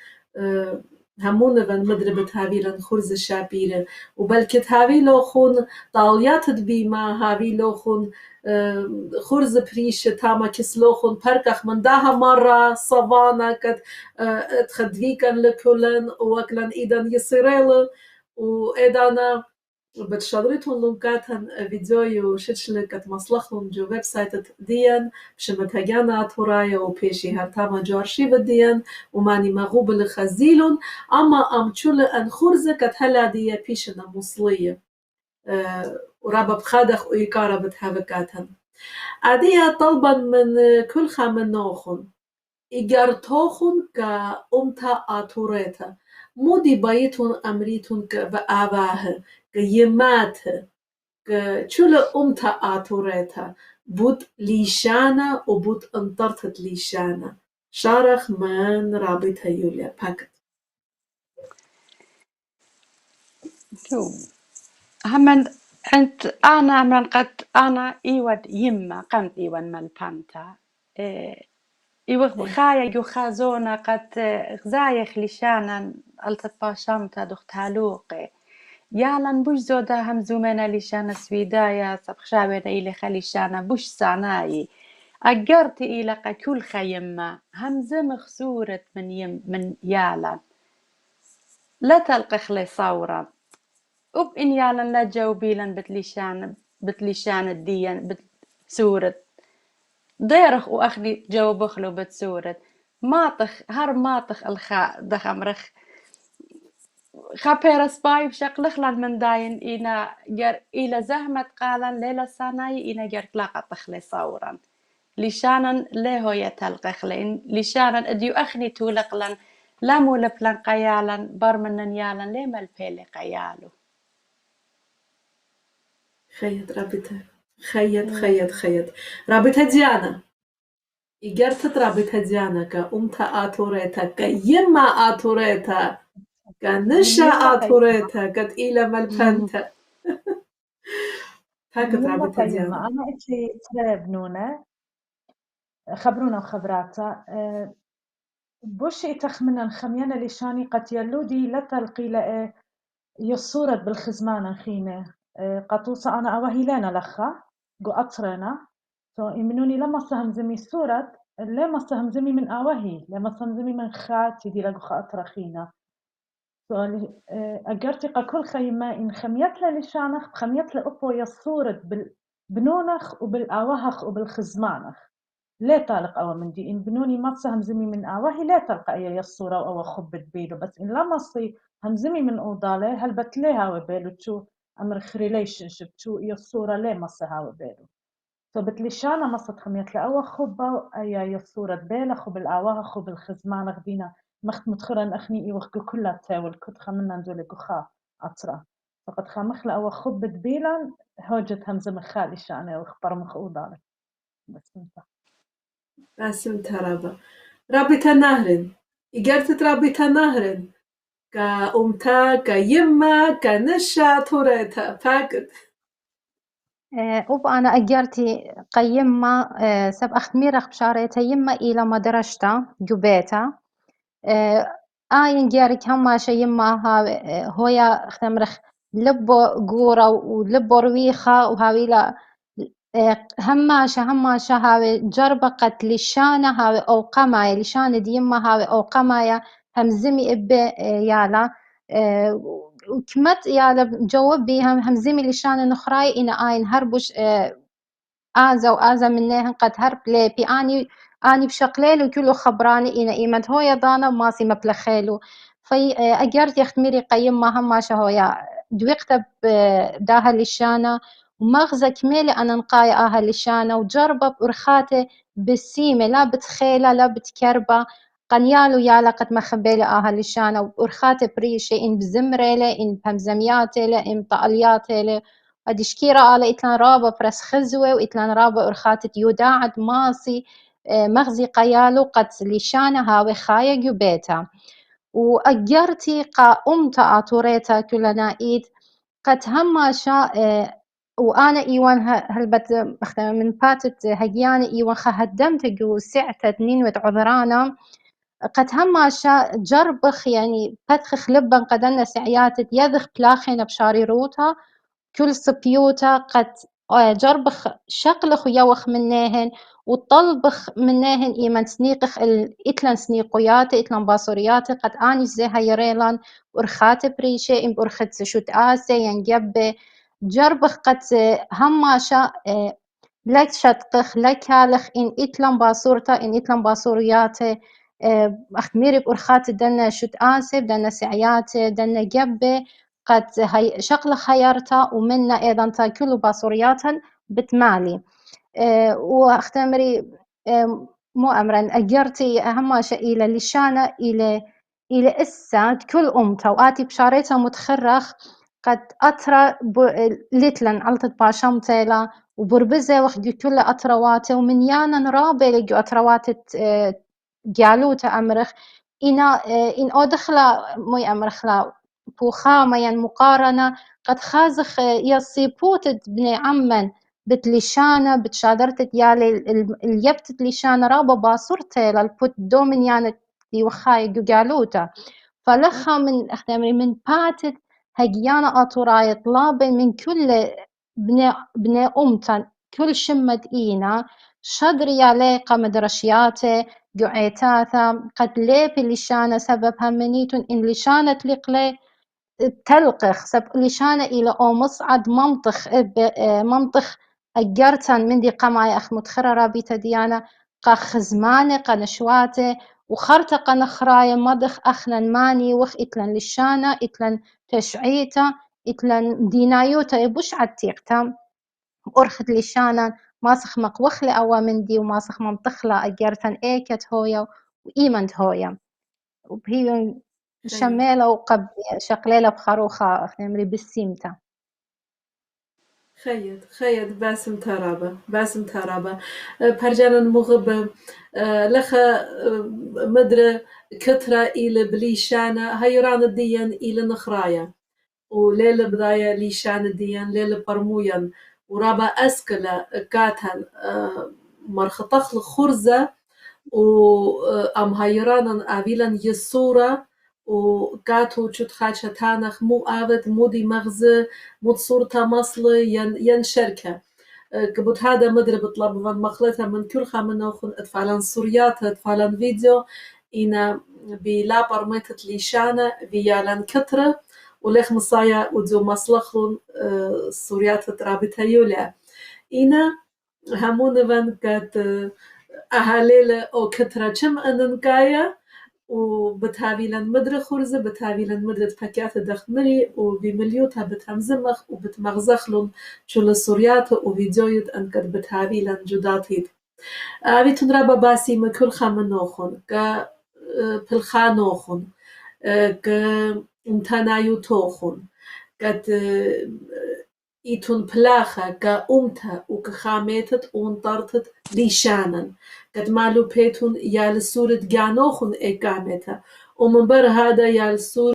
همون van مدربة تاويلا خرزة شابيرة وبلكت هاويلو خون طاليات بيما هاويلو خون خرز بريش تاما كسلوخون بركخ من داها مرة صفانا كت تخدقيكا لكلن وكلن إيدان يسيريل وإيدانا بتشادريتون لنكاتن فيديو شتشل كت مصلخون جو ويب سايت ديان بشمتهجانا تورايا وبيشي هرتاما جارشي بديان وماني مغوب لخزيلون أما أمتشول أن خرزة كت هلا دي بيشنا مصلية ورابا بخادخ ويكارا بتهافكاتن عادية طلبا من كل خامنوخن إيجارتوخن كأمتا آتوريتا مودي بايتون أمريتون كبآباه كيمات كشول أمتا آتوريتا بود ليشانا وبود انطرتت ليشانا شارخ من رابطة يوليا باكت شو همن أنت أنا من قد أنا إيود يما قمت إيوان مالبانتا إيوه بخايا جو خازونا قد غزايخ لشانا ألتت باشامتا دخت هالوقي يالن بوش زودا هم زومنا لشانا سويدايا سبخشاونا إلي خليشانا بوش سعناي أجرت إلى كل خيمة همزة مخسورة من يالن لا تلقى خلي صورا وب إن يالن لا جاوبيلن بتليشان الديان بتسورة ديرخ وأخدي جاوب خلو بتسورة ماطخ هر ماطخ الخاء دخمرخ خابيرس باي بشكل خلال من داين إنا جر إلى زهمة قالن ليلة ساناي إنا جر تلاقى تخلي صورا لشانن لهو يتلقى خلين لشانن أديو أخني تولقلن لا مولبلن قيالن برمنن يالن ليه ملبيلي قيالو خيط رابطة خيط رابطة ديانا إيجارتت رابطة ديانا كأمتا آتوريتا كيما آتوريتا كنشا آتوريتا كت إلى ملبنتا باكت رابطة ديانا أنا إتلي ترابنونة خبرونا وخبراتا بوش إتخمنا خميانا لشاني قد يلودي لتلقي لأ يصورة بالخزمان خينة قطوصة أنا أوهي لنا لخا قو أطرنا سو إمنوني لما سهمزمي صورة لما سهمزمي من أوهي لما سهمزمي من خاتي دي لقو خاطرة خينة سو أقرتق كل خيمة إن خميت لشانخ بخميت لأبو يصورة بنونخ وبالأوهخ وبالخزمانخ لا طالق أو من دي إن بنوني ما همزمي من أواهي لا تلقى أي الصورة أو خبت بيلو بس إن لما صي همزمي من أوضالة هل بتليها وبيلو تشو أمر ريليشن شيب تشو إي الصورة لا مصها وبيلو فبتليشانا مصت خميت لأوا خبة أي الصورة بيلا خب الأواه خب الخزمان غدينا مخت متخرن أخني إي وخجو كلها تاول كنت خمنا ندول جوخا أطرا فقد خمخ لأوا خبت بيلا هوجت همزم خالي شانه وخبر مخ أوضالة بس انت راسم ترابا رابطة نهرن إيجارتت رابطة نهرن كأمتا كيما كنشا توريتا باكت وب أنا أجرتي قيمة سب أخميرخ بشاريتا يما إلى مدرشتا جبيتا آين جارك هماشا يما هويا خمرخ لبو قورة ولبو رويخة وهاويلا هماشا هاوي جربقة لشانة هاوي أو قمايا لشانة دي يما هاوي أو قمايا همزمي إبي يالا وكمت يالا جواب بيهم همزمي لشانة نخراي إنا آين هربوش آزا وآزا منيهن قد هرب لي بي آني أني بشقليلو كله خبراني إنا إيمت هويا دانا ماسي مبلخيلو في أجرت يختميري قيم ما هم ماشا هويا دويقتا داها لشانا ومغزى كميلي أنا نقاي آها لشانا وجربة بأرخاتي بالسيمة لا بتخيلة لا بتكربة قنيالو يالا قد ما خبيلي آها لشانا وأرخاتي بريشي إن بزمريلي إن بمزمياتي إن طالياتي ادي شكيرة على إتلان رابا برس خزوة وإتلان رابا أرخاتت يوداعد ماسي مغزي قيالو قد لشانا هاوي خايق بيتا وأجرتي قا أمتا آتوريتا كلنا إيد قد هماشا وأنا إيوان هلبت من باتت هجياني إيوان خهدمت جو سعتة نين وتعذرانا قد هماشا جربخ يعني بتخخ لبن قدنا سعياتت يذخ بلاخينا بشاري روتا كل صبيوتا قد جربخ شقلخ ويوخ منهن وطلبخ منهن إيمن سنيقخ إتلان سنيقويات إتلان باصوريات قد آني زي هيريلان أرخات بريشة إن برخت شوت آسي ينجب جربخ قد هماشا لك شتقخ لك هالخ إن إتلان باصورتا إن إتلان باصوريات أخميري بأرخات دنا شوت آسي دنا سعيات دنا جبة قد هي شغلة خيارتا ومنا أيضا تاكلوا باصورياتا بتمالي واختمري مو أمرا أجرتي أهم شيء إلى لشانة إلى إسات كل أمتا وآتي بشاريتا متخرخ قد أترى لتلن علتت باشمتلا وبربزة وخدي كل أترواته ومن يانا نرابي لجو أترواتت جالوتا أمرخ إن أدخل موي أمرخلا بوخامة يعني مقارنة قد خازخ يصيبوت بني عمن بتليشانة بتشادرت يالي اليبت ليشانة رابا باصورتي للبوت دومن يعني يوخاي جالوتا فلخا من اختمري من باتت هجيانا أطوراي طلابي من كل بني أمتا كل شمد إينا شدري يالي قمدرشياتي جعيتاتا قد ليبي لشانة سبب همنيتون إن لشانة لقلي تلقخ سب لشانة إلى أو مصعد منطخ أجرتن من دي قماي أخ متخرة رابيتا ديانا قا خزماني قا نشواتي وخرطة قا نخرايا مضخ أخنا ماني وخ إتلن لشانة إتلن تشعيتا إتلن دينايوتا يبوش عالتيقتا أرخد لشانا ماسخ مقوخلي أوا من دي وماسخ منطخلا أجرتن إيكت هويا وإيمنت هويا وبهي شمالة وقب شقليلة بخروخة خنمري بالسيمتا خيد باسم ترابة برجانا مغب لخا مدرة كترة إلى بليشانة هيران الديان إلى نخرايا وليلة بداية ليشان الديان ليلة برمويا ورابا أسكلا كاتن مرخطخ خرزة وأم هيرانا أبيلا يسورة وقاتو شت خاتشة تانخ مو آبد مودي مغزة مود صورتا مصل ين شركة كبوت هذا مدرب طلب من مخلتها من كل خامن ناخذ أطفالان سوريات أطفالان فيديو إنا بلا برميتت ليشانة بيالان كترة وليخ مصايا ودزو مصلخون سوريات ترابطها يولا إنا همون من قد أهاليل أو كترة كم أننكايا وبتهابيلن مدر خرزة بتهابيلن مدر باكيات دخمري وبمليوتها بتهمزمخ وبتمغزخلن شل السوريات وفيديويت أنكد بتهابيلن جداتيد أبيتون رابا باسي مكل خامن نوخن كا بلخا نوخن كا امتنايو توخن قد إيتون بلاخة كأمتا وكخاميتت وانطرتت ليشانا قد مالو بيتون يال سورة جانوخن إقامتها ومن بر هذا يال سورة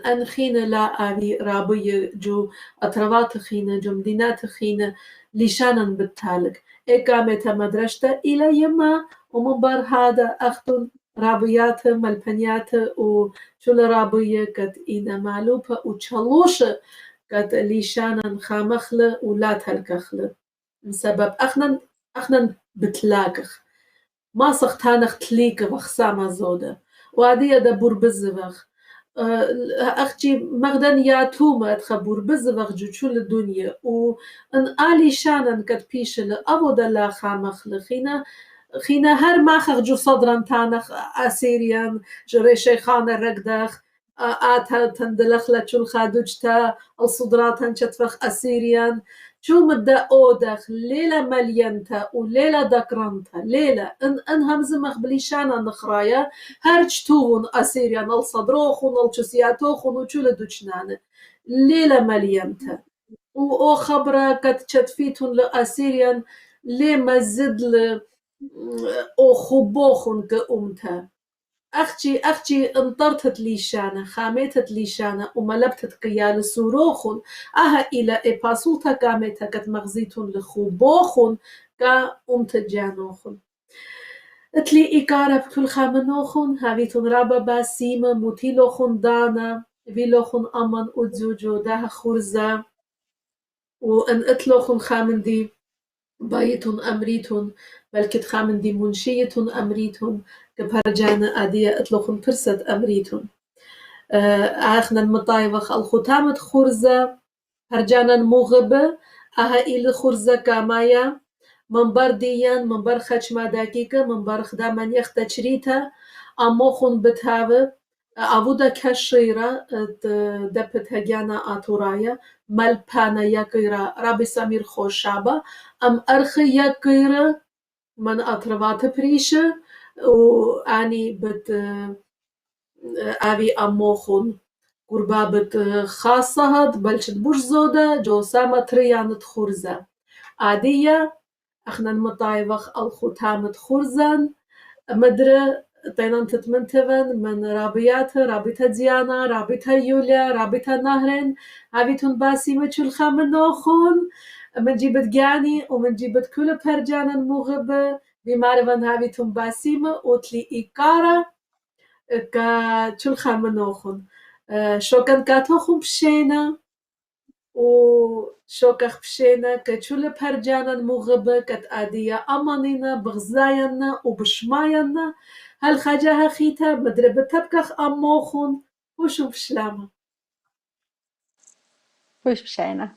أن خينا لا أبي رابي جو أطروات خينا جو مدينات خينا ليشانا بالتالق إقامتها مدرسة إلى يما ومن بر هذا أختن رابيات ملبنيات وشل رابية قد إنا معلوبة وشلوشة قد ليشانا خامخلة ولا تلكخلة بسبب أخنا بتلاقخ ما سختانخ تليك وخسامة زودة وعدية دا بربزوخ أختي مغدن يا توما تخبور بزوغ جوشو الدنيا وأن آلي شانن قد بيش لأبو دلا خامخ لخينا خينا هر ماخخ جو صدران تانخ أسيريان جري شيخان الرقدخ آتا تندلخ لچول خادوجتا الصدراتن شتفخ أسيريان شو مدى أودخ ليلة مليانتا وليلة دكرانتا ليلة إن همزمخ بليشانا نخرايا هرج توغن أسيريان الصدروخن الجسياتوخن وشول دوچنان ليلة مليانتا و خبرة قد تشتفيتون لأسيريان لي مزد أو خبوخن كأمتا أختي انطرتت ليشانة خامتت ليشانة وملبتت قيال سوروخن أها إلى إباسولتا قامتا قد مغزيتون لخبوخن كأمت جانوخن اتلي إيقارة بكل خامنوخن هاويتون رابا باسيمة موتيلوخن دانا فيلوخن أمان وزوجو داها خورزا وأن اتلوخن خامن دي بايتون أمريتون بلكت خامن دي منشيتون أمريتون كبرجان أدية اتلوخن برسد أمريتون آخنا المطايوخ الختامة خورزة هرجانا مغبة أها إلى خورزة كامايا منبر ديان منبر خشما دقيقة منبر خدامان يخ تشريتا أموخن بتهاوه أبودا كشيرا دبت هجانا آتورايا ملبانا يكيرا رابي سمير خوشابا أم أرخي يكيرا من أطروات بريشة وأني بت أبي أموخن قربا بت خاصة بلشت بوش زودة جو سامة تريانت خورزة عادية اخنا المطايبخ الختامة خورزان مدرة تينان تتمنتفن من رابياتها رابطة ديانا رابطة يوليا رابطة نهرين هابيتون باسيمة شلخا منوخون من جيبت جاني ومن جيبت كل برجانا مغبة بمعرفن هابيتون باسيمة وتلي إيقارة كشلخا منوخون شوكن كاتوخون بشينا وشوكخ بشينا كتشول برجانا مغبة كت آدية أمانينا بغزاينا وبشماينا هالخجاها خيتا مدربة تبكخ أموخون وشو بشلامة وش بشينا